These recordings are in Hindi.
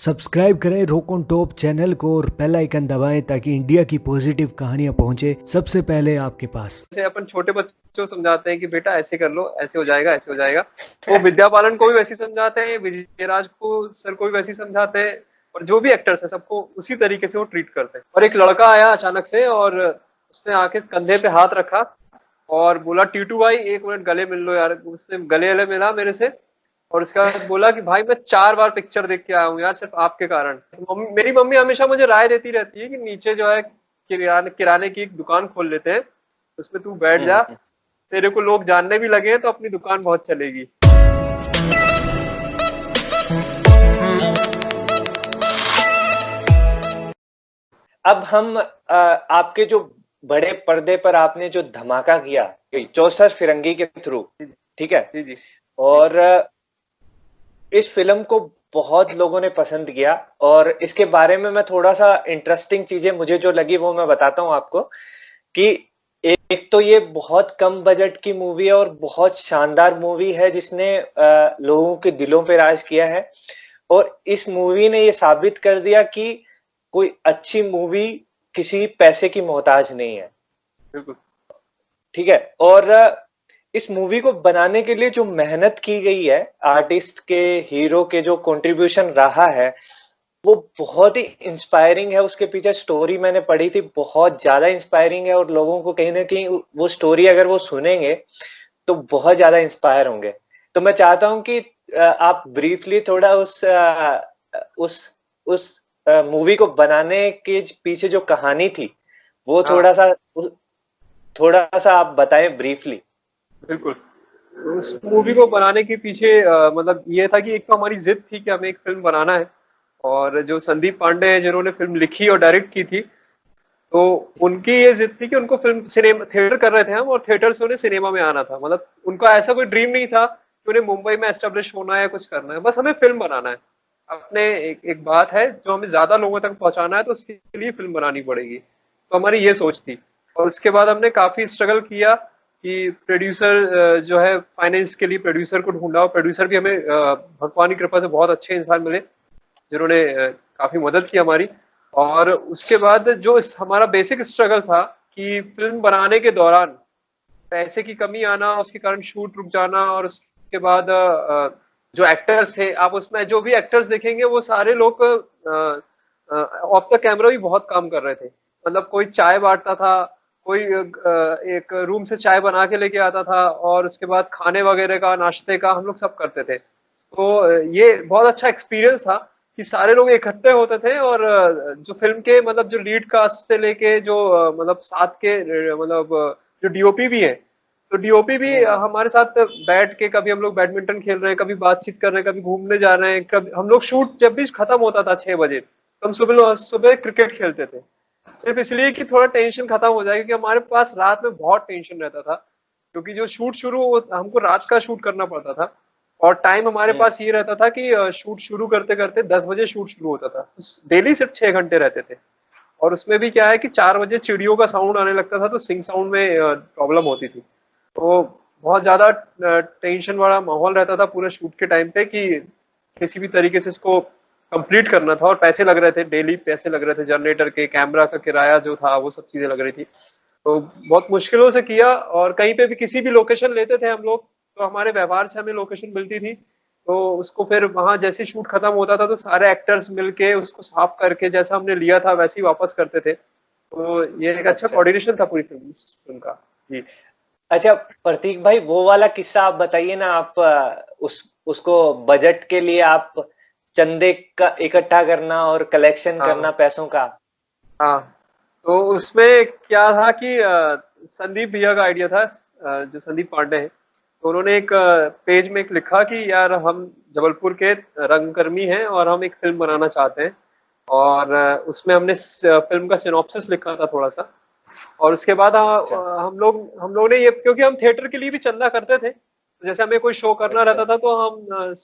सब्सक्राइब करें रोक ऑन टॉप चैनल को और बेल आइकन दबाएं ताकि इंडिया की पॉजिटिव कहानियां पहुंचे सबसे पहले आपके पास। जैसे अपन छोटे बच्चों को समझाते हैं कि बेटा ऐसे कर लो, ऐसे हो जाएगा, ऐसे हो जाएगा। वो विद्या बालन को भी वैसे समझाते हैं, विजयराज को सर को भी वैसे समझाते हैं, और जो भी एक्टर्स है सबको उसी तरीके से वो ट्रीट करते हैं। और एक लड़का आया अचानक से और उसने आके कंधे पे हाथ रखा और बोला, टीटू भाई 1 मिनट गले मिल लो यार। उसने गले गले मिला मेरे से और उसके बाद बोला कि भाई मैं 4 बार पिक्चर देख के आया हूँ यार, सिर्फ आपके कारण। मेरी मम्मी हमेशा मुझे राय देती रहती है कि नीचे जो है किराने किराने की एक दुकान खोल लेते हैं, उसमें तू बैठ जा, हम्म। तेरे को लोग जानने भी लगे हैं तो अपनी दुकान बहुत चलेगी। अब हम आपके जो बड़े पर्दे पर आपने जो धमाका किया चौसर फिरंगी के थ्रू, ठीक है। जी जी। और इस फिल्म को बहुत लोगों ने पसंद किया और इसके बारे में मैं थोड़ा सा इंटरेस्टिंग चीजें मुझे जो लगी वो मैं बताता हूँ आपको कि एक तो ये बहुत कम बजट की मूवी है और बहुत शानदार मूवी है जिसने लोगों के दिलों पे राज किया है। और इस मूवी ने ये साबित कर दिया कि कोई अच्छी मूवी किसी पैसे की मोहताज नहीं है, बिल्कुल। ठीक है। और इस मूवी को बनाने के लिए जो मेहनत की गई है, आर्टिस्ट के, हीरो के जो कंट्रीब्यूशन रहा है वो बहुत ही इंस्पायरिंग है। उसके पीछे स्टोरी मैंने पढ़ी थी, बहुत ज्यादा इंस्पायरिंग है और लोगों को कहीं ना कहीं वो स्टोरी अगर वो सुनेंगे तो बहुत ज्यादा इंस्पायर होंगे। तो मैं चाहता हूं कि आप ब्रीफली थोड़ा उस उस मूवी को बनाने के पीछे जो कहानी थी वो हाँ थोड़ा सा आप बताएं ब्रीफली। बिल्कुल। उस मूवी को बनाने के पीछे मतलब ये था कि एक तो हमारी जिद थी कि हमें एक फिल्म बनाना है, और जो संदीप पांडे हैं जिन्होंने फिल्म लिखी और डायरेक्ट की थी, तो उनकी ये जिद थी कि उनको फिल्म सिनेमा थिएटर कर रहे थे हम, और थिएटर से उन्हें सिनेमा में आना था। मतलब उनका ऐसा कोई ड्रीम नहीं था कि उन्हें मुंबई में एस्टेब्लिश होना है, कुछ करना है, बस हमें फिल्म बनाना है। अपने एक बात है जो हमें ज्यादा लोगों तक पहुंचाना है, तो उसके लिए फिल्म बनानी पड़ेगी। तो हमारी ये सोच थी। और उसके बाद हमने काफी स्ट्रगल किया कि प्रोड्यूसर जो है, फाइनेंस के लिए प्रोड्यूसर को ढूंढा, और प्रोड्यूसर भी हमें भगवान की कृपा से बहुत अच्छे इंसान मिले जिन्होंने काफी मदद की हमारी। और उसके बाद जो हमारा बेसिक स्ट्रगल था कि फिल्म बनाने के दौरान पैसे की कमी आना, उसके कारण शूट रुक जाना, और उसके बाद जो एक्टर्स थे, आप उसमें जो भी एक्टर्स देखेंगे वो सारे लोग ऑफ द कैमरा भी बहुत काम कर रहे थे। मतलब कोई चाय बांटता था, कोई एक रूम से चाय बना के लेके आता था, और उसके बाद खाने वगैरह का, नाश्ते का हम लोग सब करते थे। तो ये बहुत अच्छा एक्सपीरियंस था कि सारे लोग इकट्ठे होते थे, और जो फिल्म के मतलब जो लीड कास्ट से लेके जो मतलब साथ के जो डीओपी भी है, तो डीओपी भी हमारे साथ बैठ के, कभी हम लोग बैडमिंटन खेल रहे हैं, कभी बातचीत कर रहे हैं, कभी घूमने जा रहे हैं, कभी हम लोग शूट जब भी खत्म होता था 6 बजे, तो हम सुबह सुबह क्रिकेट खेलते थे, सिर्फ इसलिए कि थोड़ा टेंशन खत्म हो जाए, क्योंकि हमारे पास रात में बहुत टेंशन रहता था। क्योंकि जो शूट हमको रात का शूट करना पड़ता था, और टाइम हमारे पास ये रहता था कि शूट शुरू करते करते 10 बजे शूट शुरू होता था। डेली सिर्फ 6 घंटे रहते थे, और उसमें भी क्या है कि 4 बजे चिड़ियों का साउंड आने लगता था, तो सिंग साउंड में प्रॉब्लम होती थी। तो बहुत ज्यादा टेंशन वाला माहौल रहता था पूरे शूट के टाइम पे कि किसी भी तरीके से इसको कंप्लीट करना था। और पैसे लग रहे थे, डेली पैसे लग रहे थे, जनरेटर के, कैमरा का किराया जो था, वो सब चीजें लग रही थी। तो बहुत मुश्किलों से किया। और कहीं पे भी किसी भी लोकेशन लेते थे हम लोग, तो हमारे व्यवहार से हमें लोकेशन मिलती थी, तो उसको फिर वहां जैसे शूट खत्म होता था तो सारे एक्टर्स मिलके उसको साफ करके जैसा हमने लिया था वैसे ही वापस करते थे। तो ये एक अच्छा अच्छा कोऑर्डिनेशन था पूरी फिल्म का। जी। अच्छा, प्रतीक भाई वो वाला किस्सा आप बताइए ना। आप उसको बजट के लिए आप चंदे का इकट्ठा करना और कलेक्शन करना हाँ पैसों का। हाँ। तो उसमें क्या था कि संदीप भैया का आइडिया था, जो संदीप पांडे हैं, तो उन्होंने एक पेज में एक लिखा कि यार हम जबलपुर के रंगकर्मी हैं और हम एक फिल्म बनाना चाहते हैं। और उसमें हमने फिल्म का सिनॉप्सिस लिखा था थोड़ा सा। और उसके बाद अच्छा हम लोग ने ये, क्योंकि हम थिएटर के लिए भी चंदा करते थे, तो जैसे हमें कोई शो करना अच्छा। रहता था तो हम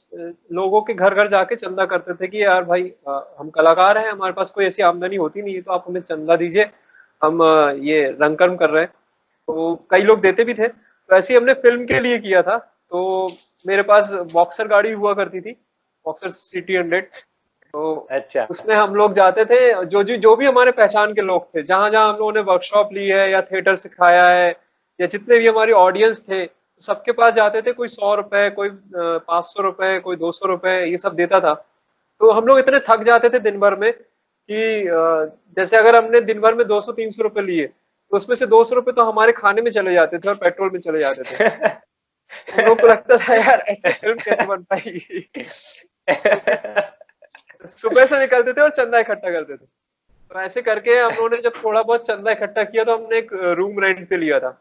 लोगों के घर घर जाके चंदा करते थे कि यार भाई हम कलाकार हैं, हमारे पास कोई ऐसी आमदनी होती नहीं है, तो आप हमें चंदा दीजिए, हम ये रंगकर्म कर रहे हैं। तो कई लोग देते भी थे, तो ऐसे ही हमने फिल्म के लिए किया था। तो मेरे पास बॉक्सर गाड़ी हुआ करती थी, बॉक्सर सिटी 100। तो अच्छा। उसमें हम लोग जाते थे, जो भी हमारे पहचान के लोग थे, जहां जहां हम लोगों ने वर्कशॉप ली है या थिएटर सिखाया है, या जितने भी हमारी ऑडियंस थे, सबके पास जाते थे। कोई 100 रुपए, कोई 500 रुपए, कोई 200 रुपए, ये सब देता था। तो हम लोग इतने थक जाते थे दिन भर में कि जैसे अगर हमने दिन भर में 200-300 रुपए लिए, तो उसमें से 200 रुपए तो हमारे खाने में चले जाते थे और पेट्रोल में चले जाते थे। हम लोग को लगता था यार ऐसे फिल्म कैसे बन पाएगी। तो फिर सुबह से निकलते थे और चंदा इकट्ठा करते थे। तो ऐसे करके हम लोगों ने जब थोड़ा बहुत चंदा इकट्ठा किया, तो हमने एक रूम रेंट पे लिया था।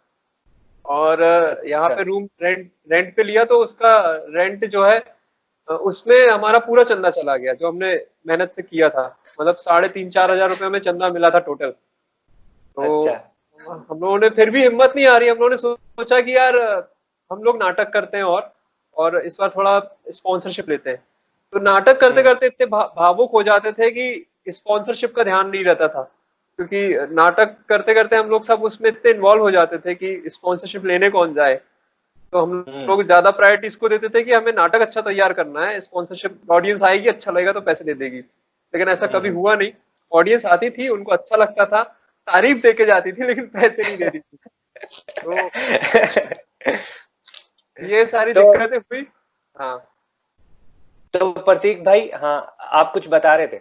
और यहाँ अच्छा। पे रूम रेंट रेंट पे लिया, तो उसका रेंट जो है, उसमें हमारा पूरा चंदा चला गया जो हमने मेहनत से किया था। मतलब 3,500-4,000 रुपए में चंदा मिला था टोटल। अच्छा। तो हम लोगों ने फिर भी हिम्मत नहीं आ रही, हम लोगों ने सोचा कि यार हम लोग नाटक करते हैं, और इस बार थोड़ा स्पॉन्सरशिप लेते हैं। तो नाटक करते हम्म। करते इतने भावुक हो जाते थे कि स्पॉन्सरशिप का ध्यान नहीं रहता था, क्योंकि नाटक करते करते हम लोग सब उसमें इतने इन्वॉल्व हो जाते थे कि स्पॉन्सरशिप लेने कौन जाए। तो हम हम्म। लोग ज्यादा प्रायोरिटी इसको देते थे कि हमें नाटक अच्छा तैयार करना है, स्पॉन्सरशिप ऑडियंस आएगी, अच्छा लगेगा तो पैसे दे देगी। लेकिन ऐसा कभी हम्म। हुआ नहीं। ऑडियंस आती थी, उनको अच्छा लगता था, तारीफ दे के जाती थी, लेकिन पैसे नहीं देती थी। तो ये सारी तो दिक्कतें हुई। हाँ। तो प्रतीक भाई, हाँ, आप कुछ बता रहे थे।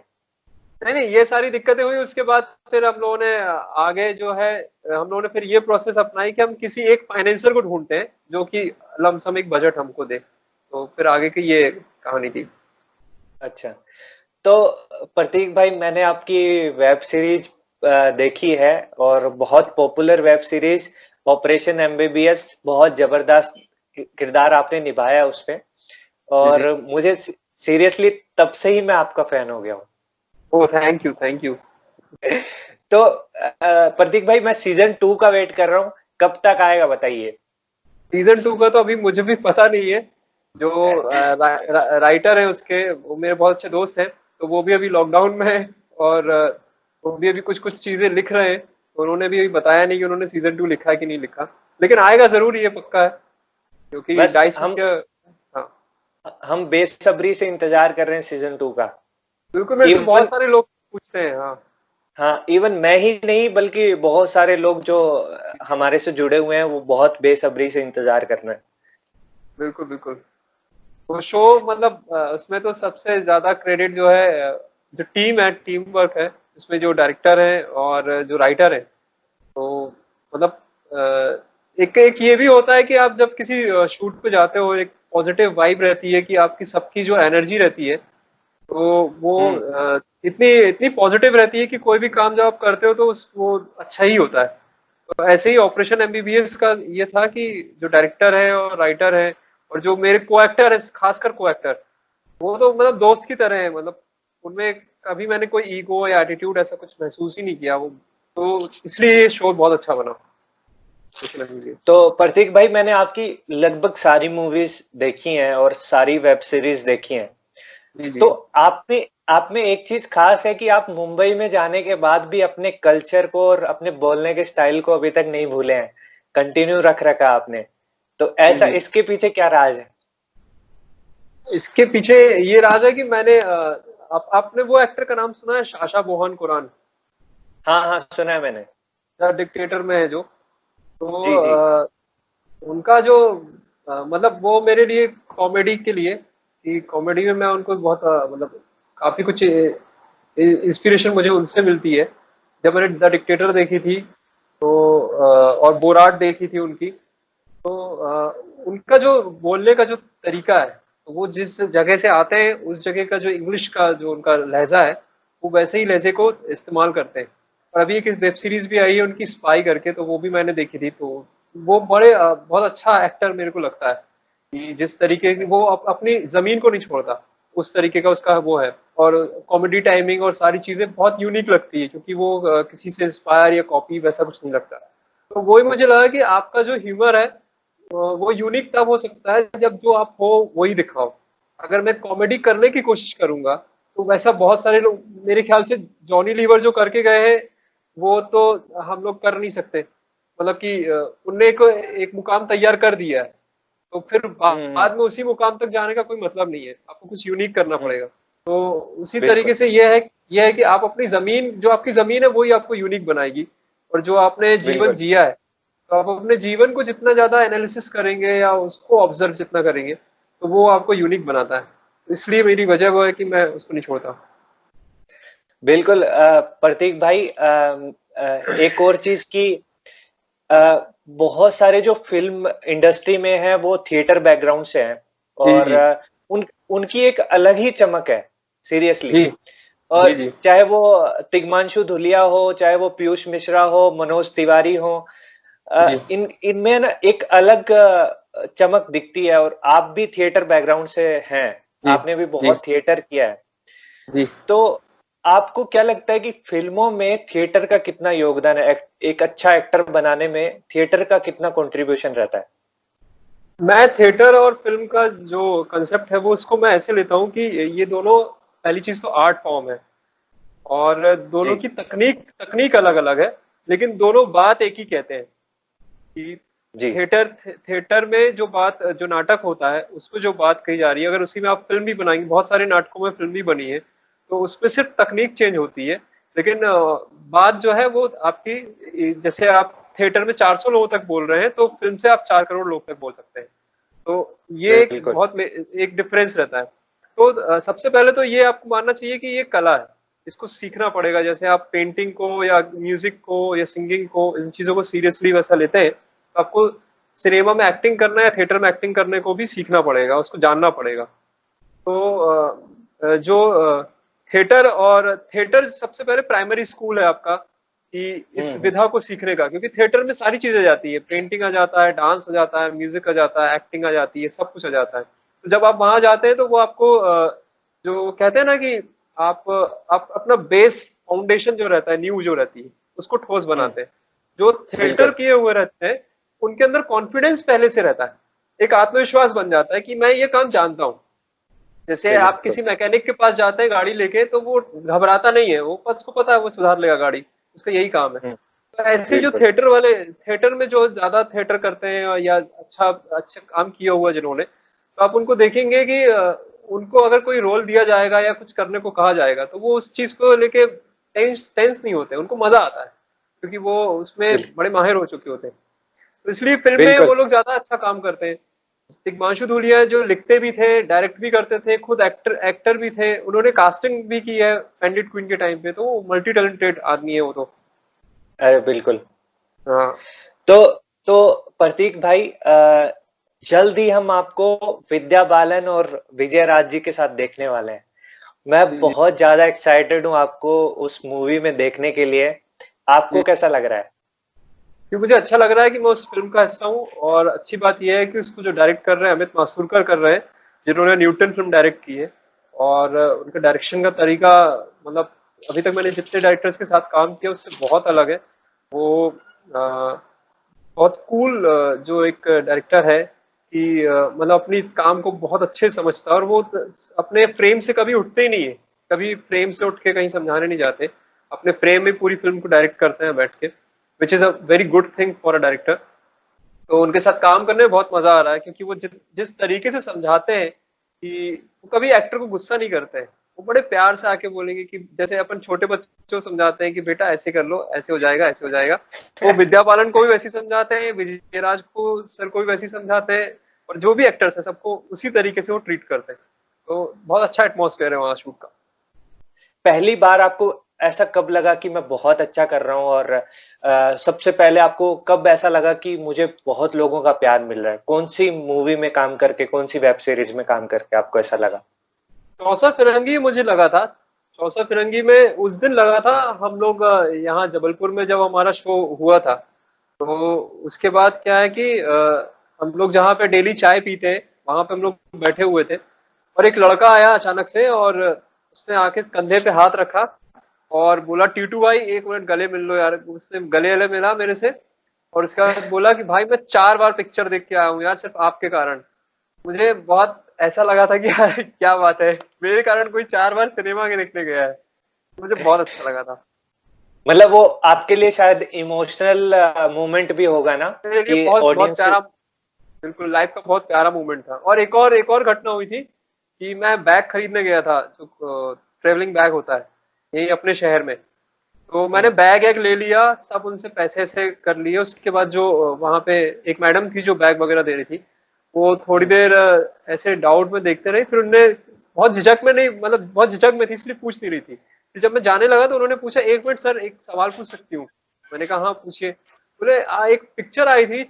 नहीं नहीं, ये सारी दिक्कतें हुई। उसके बाद फिर हम लोगों ने आगे जो है, हम लोगों ने फिर ये प्रोसेस अपनाई कि हम किसी एक फाइनेंसर को ढूंढते हैं जो कि लमसम एक बजट हमको दे। तो फिर आगे की ये कहानी थी। अच्छा। तो प्रतीक भाई, मैंने आपकी वेब सीरीज देखी है, और बहुत popular web series operation MBBS, बहुत जबरदस्त किरदार आपने निभाया उस पे। जी और जी। मुझे सीरियसली तब से ही मैं आपका फैन हो गया हूँ। ओ थैंक यू, थैंक यू। तो प्रतीक भाई, मैं सीजन 2 का वेट कर रहा हूँ, कब तक आएगा बताइए। सीजन 2 का तो अभी मुझे भी पता नहीं है। जो राइटर है उसके, वो मेरे बहुत अच्छे दोस्त हैं, तो वो भी अभी लॉकडाउन में है। और वो भी अभी कुछ कुछ चीजें लिख रहे हैं, तो उन्होंने भी अभी बताया नहीं कि उन्होंने सीजन 2 लिखा है कि नहीं लिखा। लेकिन आएगा जरूर, ये पक्का है, क्योंकि बस डाइस हम मीडिया। हाँ। हम बेसब्री से इंतजार कर रहे हैं सीजन 2 का। बिल्कुल, मेरे से इवन, बहुत सारे लोग पूछते हैं। हाँ। हाँ, इवन मैं ही नहीं बल्कि बहुत सारे लोग जो हमारे से जुड़े हुए हैं, वो बहुत बेसब्री से इंतजार कर रहे हैं। बिल्कुल बिल्कुल। वो शो मतलब उसमें तो सबसे ज्यादा क्रेडिट जो है, जो टीम है, टीम वर्क है। इसमें जो डायरेक्टर है और जो राइटर है, तो मतलब एक एक ये भी होता है कि आप जब किसी शूट पे जाते हो, एक पॉजिटिव वाइब रहती है कि आपकी सबकी जो एनर्जी रहती है, तो वो हम्म। इतनी इतनी पॉजिटिव रहती है कि कोई भी काम जब आप करते हो तो वो अच्छा ही होता है। तो ऐसे ही ऑपरेशन एमबीबीएस का ये था कि जो डायरेक्टर है और राइटर है, और जो मेरे को एक्टर है, खासकर को एक्टर, वो तो मतलब दोस्त की तरह है। मतलब उनमें कभी मैंने कोई ईगो या एटीट्यूड ऐसा कुछ महसूस ही नहीं किया। वो तो इसलिए ये शो बहुत अच्छा बना, ऑपरेशन एमबीबीएस। तो प्रतीक भाई, मैंने आपकी लगभग सारी मूवीज देखी हैं और सारी वेब सीरीज देखी हैं। जी जी। तो आप में एक चीज खास है कि आप मुंबई में जाने के बाद भी अपने कल्चर को और अपने बोलने के स्टाइल को अभी तक नहीं भूले हैं, कंटिन्यू रख रखा आपने। तो जी ऐसा, जी। इसके पीछे क्या राज है। इसके पीछे ये राज है कि मैंने आपने वो एक्टर का नाम सुना है, साशा बोहान कुरान? हाँ हाँ, सुना है मैंने। द डिक्टेटर में है जो। तो जी जी। उनका जो मतलब वो मेरे लिए कॉमेडी के लिए, कि कॉमेडी में मैं उनको बहुत मतलब काफी कुछ इंस्पिरेशन मुझे उनसे मिलती है। जब मैंने द डिक्टेटर देखी थी, तो और बोराट देखी थी उनकी, तो उनका जो बोलने का जो तरीका है, तो वो जिस जगह से आते हैं उस जगह का जो इंग्लिश का जो उनका लहजा है, वो वैसे ही लहजे को इस्तेमाल करते हैं। और अभी एक वेब सीरीज भी आई है उनकी, स्पाई करके, तो वो भी मैंने देखी थी। तो वो बड़े बहुत अच्छा एक्टर मेरे को लगता है, कि जिस तरीके की वो अपनी जमीन को नहीं छोड़ता, उस तरीके का उसका वो है। और कॉमेडी टाइमिंग और सारी चीजें बहुत यूनिक लगती है, क्योंकि वो किसी से इंस्पायर या कॉपी वैसा कुछ नहीं लगता। तो वही मुझे लगा कि आपका जो ह्यूमर है, वो यूनिक तब हो सकता है जब जो आप हो वही दिखाओ। अगर मैं कॉमेडी करने की कोशिश करूंगा, तो वैसा बहुत सारे लोग, मेरे ख्याल से जॉनी लीवर जो करके गए हैं, वो तो हम लोग कर नहीं सकते। मतलब कि उनने एक मुकाम तैयार कर दिया है, तो फिर हम्म। बाद में उसी मुकाम तक जाने का कोई मतलब नहीं है, आपको कुछ यूनिक करना हम्म। पड़ेगा। तो उसी बिल्कुल। तरीके से ये है कि आप अपनी जमीन, जो आपकी जमीन है वही आपको यूनिक बनाएगी। और जो आपने जीवन बिल्कुल। जिया है, तो आप अपने जीवन को जितना ज्यादा एनालिसिस करेंगे या उसको ऑब्जर्व जितना करेंगे, तो वो आपको यूनिक बनाता है। तो इसलिए मेरी वजह वो है कि मैं उसको नहीं छोड़ता। बिल्कुल प्रतीक भाई, एक और चीज की, बहुत सारे जो फिल्म इंडस्ट्री में है वो थिएटर बैकग्राउंड से हैं, जी और जी उनकी एक अलग ही चमक है, सीरियसली। जी जी और जी चाहे वो तिग्मांशु धुलिया हो, चाहे वो पीयूष मिश्रा हो, मनोज तिवारी हो, जी इनमें ना एक अलग चमक दिखती है। और आप भी थिएटर बैकग्राउंड से हैं, जी आपने भी जी बहुत थिएटर किया है। जी। तो आपको क्या लगता है कि फिल्मों में थिएटर का कितना योगदान है? एक अच्छा एक्टर बनाने में थिएटर का कितना कंट्रीब्यूशन रहता है? मैं थिएटर और फिल्म का जो कंसेप्ट है वो उसको मैं ऐसे लेता हूँ कि ये दोनों, पहली चीज तो आर्ट फॉर्म है, और दोनों जी। की तकनीक तकनीक अलग अलग है, लेकिन दोनों बात एक ही कहते हैं कि जी। थिएटर में जो बात, जो नाटक होता है उसमें जो बात कही जा रही है, अगर उसी में आप फिल्म भी बनाएंगे, बहुत सारे नाटकों में फिल्म भी बनी है, तो उसमें सिर्फ तकनीक चेंज होती है, लेकिन बात जो है वो आपकी, जैसे आप थिएटर में 400 लोगों तक बोल रहे हैं, तो फिल्म से आप 4 करोड़ लोग तक बोल सकते हैं। तो ये बिल्कुल। एक डिफरेंस रहता है। तो सबसे पहले तो ये आपको मानना चाहिए कि ये कला है, इसको सीखना पड़ेगा। जैसे आप पेंटिंग को या म्यूजिक को या सिंगिंग को, इन चीजों को सीरियसली वैसा लेते हैं, तो आपको सिनेमा में एक्टिंग करना या थिएटर में एक्टिंग करने को भी सीखना पड़ेगा, उसको जानना पड़ेगा। तो जो थिएटर सबसे पहले प्राइमरी स्कूल है आपका, कि इस हम्म। विधा को सीखने का, क्योंकि थिएटर में सारी चीजें आ जाती है, पेंटिंग आ जाता है, डांस आ जाता है, म्यूजिक आ जाता है, एक्टिंग आ जाती है, सब कुछ आ जाता है। तो जब आप वहां जाते हैं तो वो आपको जो कहते हैं ना कि आप अपना बेस फाउंडेशन जो रहता है, नींव जो रहती है, उसको ठोस हम्म। बनाते हैं। जो थिएटर बिल्कुल। किए हुए रहते हैं, उनके अंदर कॉन्फिडेंस पहले से रहता है, एक आत्मविश्वास बन जाता है कि मैं ये काम जानता हूँ। जैसे आप बिल्कुल। किसी मैकेनिक के पास जाते हैं गाड़ी लेके, तो वो घबराता नहीं है, वो उसको पता है वो सुधार लेगा गाड़ी, उसका यही काम है। हम्म। तो ऐसे जो बिल्कुल। थिएटर में जो ज्यादा थिएटर करते हैं या अच्छा अच्छा काम किया हुआ जिन्होंने, तो आप उनको देखेंगे कि उनको अगर कोई रोल दिया जाएगा या कुछ करने को कहा जाएगा, तो वो उस चीज को लेके टेंस नहीं होते, उनको मजा आता है, क्योंकि वो उसमें बिल्कुल। बड़े माहिर हो चुके होते हैं। तो इसलिए फिल्म में बिल्कुल। वो लोग ज्यादा अच्छा काम करते हैं। तिग्मांशु धूलिया जो लिखते भी थे, डायरेक्ट भी करते थे, खुद एक्टर एक्टर भी थे, उन्होंने कास्टिंग भी की है पैंडिट क्वीन के टाइम पे, तो वो मल्टी टैलेंटेड आदमी है वो तो। अरे बिल्कुल। हाँ तो तो प्रतीक भाई, जल्द ही हम आपको विद्या बालन और विजय राज जी के साथ देखने वाले हैं। मैं जी जी बहुत ज्यादा एक्साइटेड हूँ आपको उस मूवी में देखने के लिए। आपको जी। कैसा लग रहा है? क्योंकि मुझे अच्छा लग रहा है कि मैं उस फिल्म का हिस्सा हूँ, और अच्छी बात यह है कि उसको जो डायरेक्ट कर रहे हैं अमित मासूरकर कर रहे हैं, जिन्होंने न्यूटन फिल्म डायरेक्ट की है। और उनका डायरेक्शन का तरीका, मतलब अभी तक मैंने जितने डायरेक्टर्स के साथ काम किया उससे बहुत अलग है। वो बहुत कूल जो एक डायरेक्टर है कि मतलब अपनी काम को बहुत अच्छे से समझता है, और वो अपने फ्रेम से कभी उठते ही नहीं है, कभी फ्रेम से उठ के कहीं समझाने नहीं जाते, अपने फ्रेम में पूरी फिल्म को डायरेक्ट करते हैं बैठ के, which is a very good thing for a director. तो उनके साथ काम करने में बहुत मजा आ रहा है, क्योंकि वो जिस तरीके से समझाते हैं कि वो कभी एक्टर को गुस्सा नहीं करते हैं, वो बड़े प्यार से आके बोलेंगे कि जैसे अपन छोटे बच्चों को समझाते हैं कि बेटा ऐसे कर लो, ऐसे हो जाएगा, ऐसे हो जाएगा। वो विद्या बालन को भी वैसे ही समझाते हैं, विजयराज को सर को भी वैसे ही समझाते हैं, और जो भी एक्टर्स हैं सबको उसी तरीके से वो ट्रीट करते हैं। तो बहुत अच्छा एटमॉस्फेयर है वहाँ शूट का। पहली बार आपको ऐसा कब लगा कि मैं बहुत अच्छा कर रहा हूँ? और सबसे पहले आपको कब ऐसा लगा कि मुझे बहुत लोगों का प्यार मिल रहा है? कौन सी मूवी में काम करके, कौन सी वेब सीरीज में काम करके आपको ऐसा लगा? चौसा फिरंगी मुझे लगा था, चौसा फिरंगी में उस दिन लगा था। हम लोग यहाँ जबलपुर में जब हमारा शो हुआ था, तो उसके बाद क्या है कि हम लोग जहाँ पे डेली चाय पीते हैं, वहां पे हम लोग बैठे हुए थे, और एक लड़का आया अचानक से, और उसने आके कंधे पे हाथ रखा और बोला, टीटू भाई एक मिनट गले मिल लो यार। उसने गले गले मिला मेरे से, और उसके बाद बोला कि भाई मैं 4 बार पिक्चर देख के आया हूँ यार, सिर्फ आपके कारण। मुझे बहुत ऐसा लगा था कि यार क्या बात है, मेरे कारण कोई 4 बार सिनेमा के देखने गया है। मुझे बहुत अच्छा लगा था। मतलब वो आपके लिए शायद इमोशनल मोमेंट भी होगा ना, मेरे लिए कि बहुत बहुत ऑडियंस के। प्यारा, बिल्कुल लाइफ का बहुत प्यारा मोमेंट था। और एक और घटना हुई थी कि मैं बैग खरीदने गया था, जो ट्रेवलिंग बैग होता है यही अपने शहर में। तो मैंने बैग एक ले लिया, सब उनसे पैसे से कर लिए। उसके बाद जो वहां पे एक मैडम थी जो बैग वगैरह दे रही थी, वो थोड़ी देर ऐसे डाउट में देखते रही। फिर उनने बहुत झिझक में, नहीं मतलब बहुत झिझक में थी इसलिए पूछ नहीं रही थी। फिर जब मैं जाने लगा तो उन्होंने पूछा, 1 मिनट सर, एक सवाल पूछ सकती हूँ? मैंने कहा हाँ पूछिए। बोले एक पिक्चर आई थी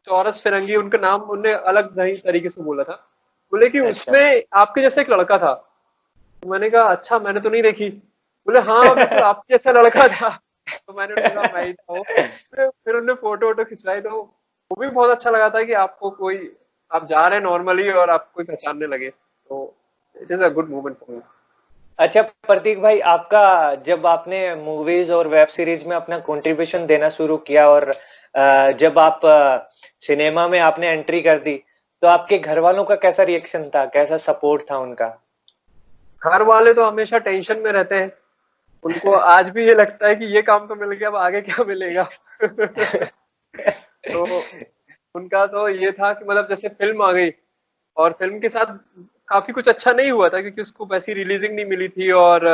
चौरस फिरंगी, उनका नाम उनने अलग नहीं तरीके से बोला था। बोले कि अच्छा। उसमें आपके जैसे एक लड़का था। तो मैंने कहा अच्छा, मैंने तो नहीं देखी। बोले हाँ बिल्कुल आपके जैसा लड़का था। तो मैंने उन्हें कहा मैं ही था वो। फिर उन्होंने फोटो वोटो खिंचवाई, तो वो भी बहुत अच्छा लगा था कि आपको कोई, आप जा रहे हैं नॉर्मली और आपको कोई पहचानने लगे, तो it is a good moment for me. अच्छा प्रतीक भाई, आपका जब आपने मूवीज और वेब सीरीज में अपना कंट्रीब्यूशन देना शुरू किया और जब आप सिनेमा में आपने एंट्री कर दी, तो आपके घर वालों का कैसा रिएक्शन था, कैसा सपोर्ट था उनका? घर वाले तो हमेशा टेंशन में रहते हैं। उनको आज भी ये लगता है कि ये काम तो मिल गया, अब आगे क्या मिलेगा। तो उनका तो ये था कि मतलब जैसे फिल्म आ गई और फिल्म के साथ काफी कुछ अच्छा नहीं हुआ था, क्योंकि उसको वैसी रिलीजिंग नहीं मिली थी, और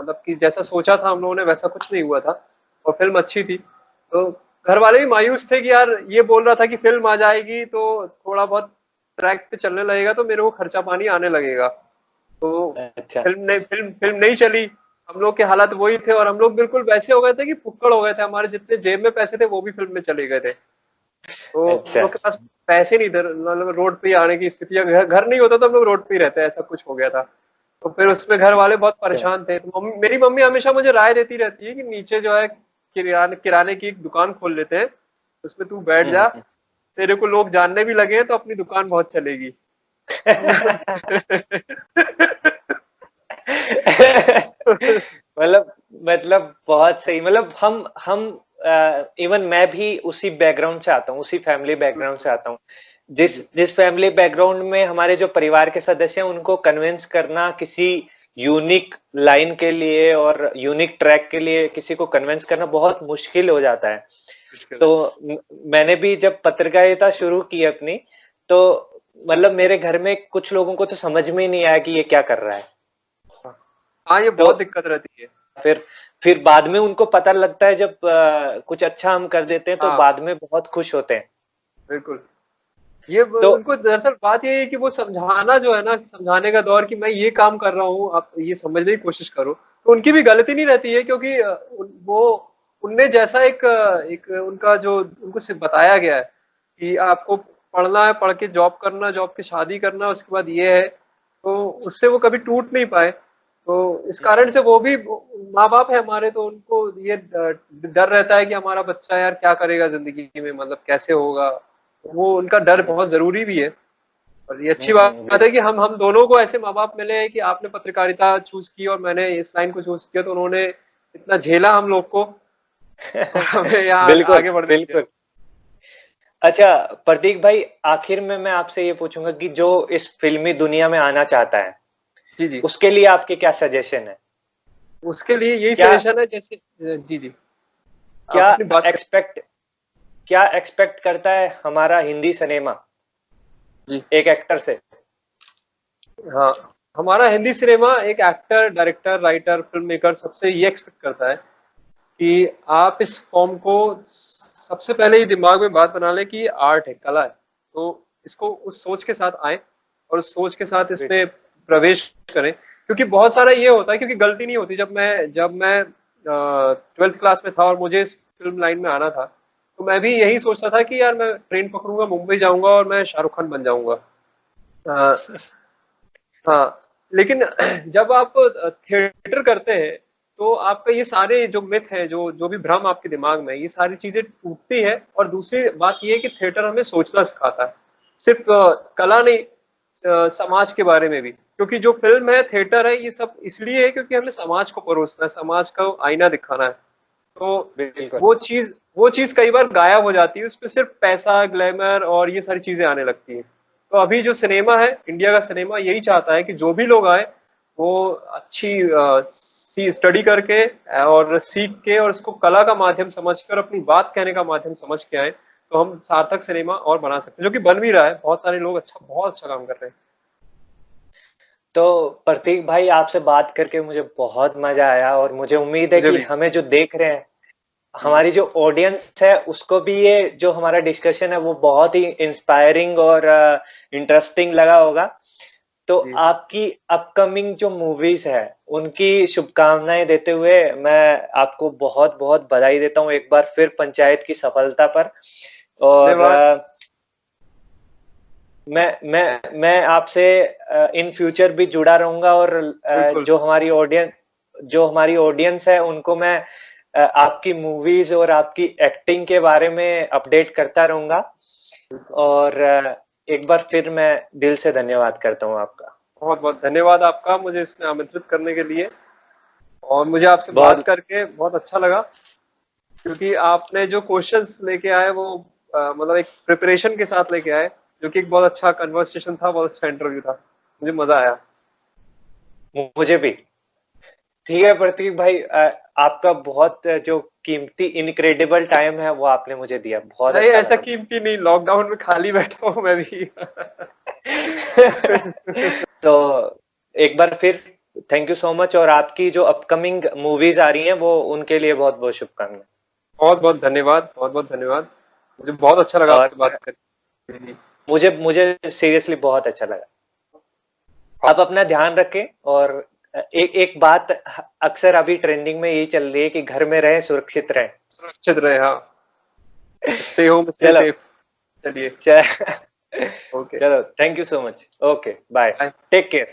मतलब कि जैसा सोचा था हम लोगों ने वैसा कुछ नहीं हुआ था। और फिल्म अच्छी थी, तो घर वाले भी मायूस थे कि यार ये बोल रहा था कि फिल्म आ जाएगी तो थोड़ा बहुत ट्रैक पे चलने लगेगा तो मेरे को खर्चा पानी आने लगेगा। तो अच्छा। फिल्म नहीं चली। हम लोग के हालात वही थे, और हम लोग बिल्कुल वैसे हो गए थे कि फुक्कड़ हो गए थे, हमारे जितने जेब में पैसे थे वो भी फिल्म में चले गए थे। तो हम अच्छा। लोग के पास पैसे नहीं थे, मतलब रोड पे ही आने की स्थिति, या घर घर नहीं होता तो हम लोग रोड पे ही रहते, ऐसा कुछ हो गया था। तो फिर उसमें घर वाले बहुत अच्छा। परेशान थे। तो मेरी मम्मी हमेशा मुझे राय देती रहती है कि नीचे जो है किराने किराने की एक दुकान खोल लेते हैं, उसमें तू बैठ जा, हम्म। तेरे को लोग जानने भी लगे हैं तो अपनी दुकान बहुत चलेगी। मतलब मतलब बहुत सही। मतलब हम इवन मैं भी उसी बैकग्राउंड से आता हूँ, उसी फैमिली बैकग्राउंड से आता हूँ। जिस जी जिस फैमिली बैकग्राउंड में हमारे जो परिवार के सदस्य हैं उनको कन्विंस करना किसी यूनिक लाइन के लिए और यूनिक ट्रैक के लिए किसी को कन्विंस करना बहुत मुश्किल हो जाता है। मुश्किल तो है। मैंने भी जब पत्रकारिता शुरू की अपनी, तो मतलब मेरे घर में कुछ लोगों को तो समझ में ही नहीं आया कि ये क्या कर रहा है। हाँ ये तो बहुत दिक्कत रहती है। फिर फिर बाद में उनको पता लगता है, जब कुछ अच्छा हम कर देते हैं तो हाँ बाद में बहुत खुश होते हैं। बिल्कुल। ये तो उनको दरअसल बात ये है कि वो समझाना जो है ना, समझाने का दौर कि मैं ये काम कर रहा हूँ, आप ये समझने की कोशिश करो, तो उनकी भी गलती नहीं रहती है, क्योंकि वो उनने जैसा एक उनका जो उनको सिर्फ बताया गया है कि आपको पढ़ना है, पढ़ के जॉब करना, जॉब की शादी करना, उसके बाद ये है, तो उससे वो कभी टूट नहीं पाए। तो इस कारण से वो भी माँ बाप है हमारे, तो उनको ये डर रहता है कि हमारा बच्चा यार क्या करेगा जिंदगी में, मतलब कैसे होगा। वो उनका डर बहुत जरूरी भी है। और ये अच्छी बात है कि हम दोनों को ऐसे माँ बाप मिले हैं कि आपने पत्रकारिता चूज की और मैंने इस लाइन को चूज किया, तो उन्होंने इतना झेला हम लोग को और हमें यहाँ बिल्कुल आगे बढ़ने दिया। बिल्कुल। अच्छा प्रतीक भाई, आखिर में मैं आपसे ये पूछूंगा कि जो इस फिल्मी दुनिया में आना चाहता है जी जी। उसके लिए आपके क्या सजेशन है? उसके लिए यही क्या सजेशन है, जैसे जी जी, क्या आप अपनी बात करें। एक्सपेक्ट क्या एक्सपेक्ट करता है हमारा हिंदी सिनेमा जी एक एक्टर से? हाँ, हमारा हिंदी सिनेमा एक actor, director, writer, film maker सबसे ये एक्सपेक्ट करता है कि आप इस फॉर्म को सबसे पहले ही दिमाग में बात बना लें कि ये आर्ट है, कला है। तो इसको उस सोच के साथ आए और उस सोच के साथ इसमें प्रवेश करें। क्योंकि बहुत सारा ये होता है, क्योंकि गलती नहीं होती। जब मैं 12th क्लास में था और मुझे इस फिल्म लाइन में आना था, तो मैं भी यही सोचता था कि यार मैं ट्रेन पकड़ूंगा, मुंबई जाऊंगा और मैं शाहरुख खान बन जाऊंगा। हाँ, लेकिन जब आप थिएटर करते हैं तो आपका ये सारे जो मिथ है, जो जो भी भ्रम आपके दिमाग में है, ये सारी चीजें टूटती है। और दूसरी बात ये है कि थिएटर हमें सोचना सिखाता है, सिर्फ कला नहीं, समाज के बारे में भी। क्योंकि जो फिल्म है, थिएटर है, ये सब इसलिए है क्योंकि हमें समाज को परोसना है, समाज का आईना दिखाना है। तो बिल्कुल। वो चीज कई बार गायब हो जाती है, उसमें सिर्फ पैसा, ग्लैमर और ये सारी चीजें आने लगती है। तो अभी जो सिनेमा है, इंडिया का सिनेमा यही चाहता है कि जो भी लोग आए वो अच्छी सी स्टडी करके और सीख के और इसको कला का माध्यम समझकर, अपनी बात कहने का माध्यम समझ के आए, तो हम सार्थक सिनेमा और बना सकते हैं, जो कि बन भी रहा है। बहुत सारे लोग अच्छा, बहुत अच्छा काम कर रहे हैं। तो प्रतीक भाई, आपसे बात करके मुझे बहुत मजा आया, और मुझे उम्मीद है मुझे कि भी। हमें जो देख रहे हैं, हमारी जो ऑडियंस है, उसको भी ये जो हमारा डिस्कशन है वो बहुत ही इंस्पायरिंग और इंटरेस्टिंग लगा होगा। तो जी। आपकी अपकमिंग जो मूवीज है, उनकी शुभकामनाएं देते हुए मैं आपको बहुत बहुत बधाई देता हूँ एक बार फिर पंचायत की सफलता पर। और धन्यवाद। मैं आपसे इन फ्यूचर भी जुड़ा रहूंगा, और बिल्कुल। जो हमारी ऑडियंस है उनको मैं आपकी मूवीज और आपकी एक्टिंग के बारे में अपडेट करता रहूंगा। बिल्कुल। और एक बार फिर मैं दिल से धन्यवाद करता हूँ आपका। बहुत बहुत धन्यवाद आपका मुझे इसमें आमंत्रित करने के लिए। और मुझे आपसे बात बहुत करके बहुत अच्छा लगा, क्योंकि आपने जो क्वेश्चंस लेके आए वो मतलब एक प्रिपरेशन के साथ लेके आए, जो कि एक बहुत अच्छा कन्वर्सेशन था, बहुत अच्छा इंटरव्यू था। मुझे मजा आया। मुझे भी। ठीक है प्रतीक भाई, आपका बहुत जो कीमती इनक्रेडिबल टाइम है वो आपने मुझे दिया, बहुत नहीं, अच्छा ऐसा लगा कीमती नहीं, लॉकडाउन में खाली बैठा हूँ मैं भी। तो एक बार फिर थैंक यू सो मच, और आपकी जो अपकमिंग मूवीज आ रही हैं वो उनके लिए बहुत बहुत शुभकामनाएं। बहुत बहुत धन्यवाद, बहुत बहुत धन्यवाद। मुझे बहुत अच्छा लगा और आपसे बात करके। जी। मुझे मुझे सीरियसली बहुत अच्छा लगा। आप अपना ध्यान रखें, और एक एक बात अक्सर अभी ट्रेंडिंग में यही चल रही है कि घर में रहें, सुरक्षित रहें। सुरक्षित रहे, हाँ। स्टे होम, स्टे चलो। सेफ। चलिए। च- ओके। चलो, thank you so much. Okay, bye. Bye. Take care.